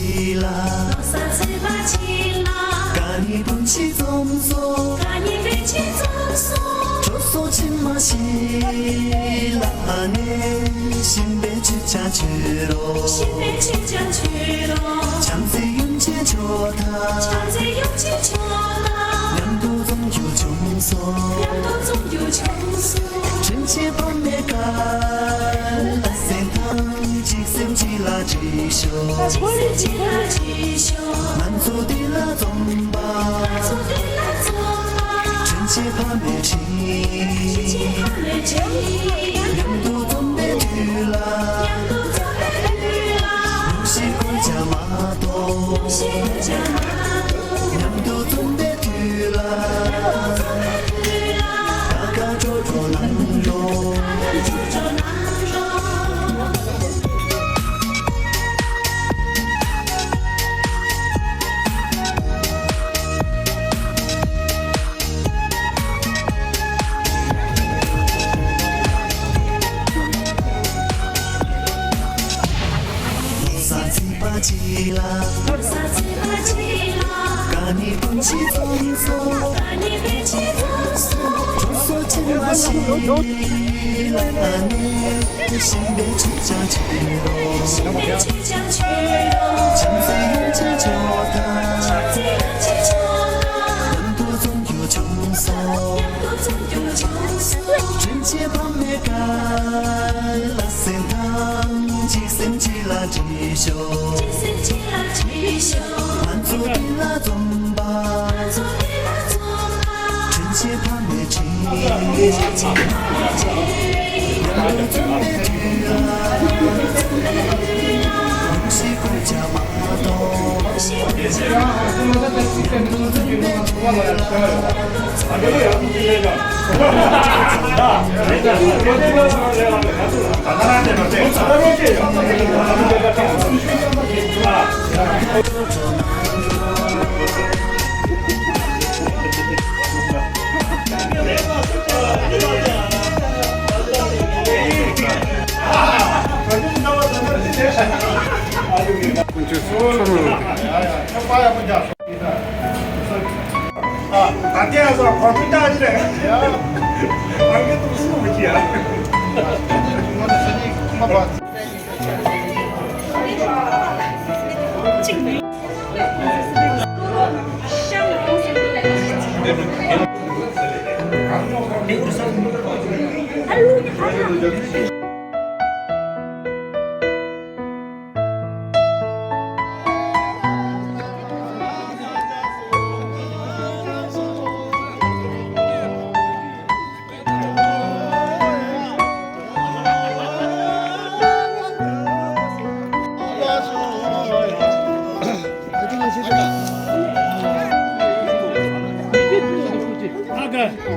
바치라 노사지 바치라 까니 분치 점소 까니 배치 점소 조소 침마시라 안에 신배 주차주로 신배 주차주로 참새 윤제 좋다 참새 용치 좋다 양도동 유종소 양도종 유정수 전체 판매가 라센탕 직샘지라 지쇼 직승지라 지쇼 만소딜라 좀바 소딜라 좀바 전체 판매지 지하늘지 양도동 내들라 양도종 내들라 시골자마도 시자마도 양도동 내들라 가가조로 남로 조조남로 사지 바지라 노사지 바치라 까니 분치 점소 까니 배치 점수 조소 침마시라 안에 신배 주차주로 신배 주차주로 참새 윤제 좋다 참새 용치 좋다 양도동 유종소 양도종 유정수 전체 판매가 라센탕 직샘지라 지쇼 직승지라 지쇼 만소딜라 좀바 소딜라 좀바 전체 판매지 지하늘지 양도동 내들라 시골자마도 다 떼어서 벌써 따지래. 안경도 무슨 거지야? Aga.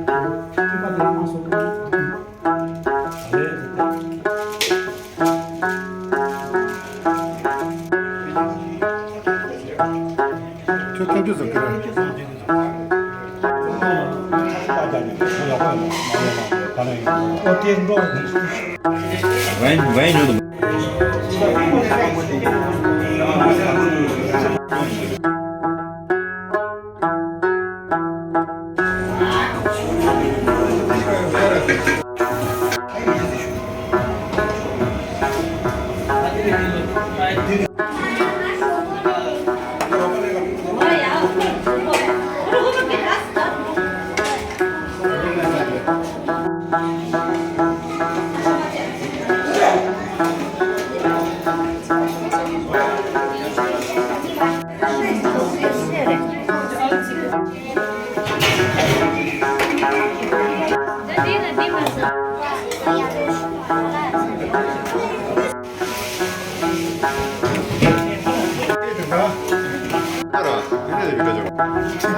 Padre masuk. Çok ucuz o kadar. Có tiền rồi. Vem nữa. 알아. 얘네들 비교적.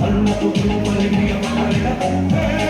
Alma tu alegría,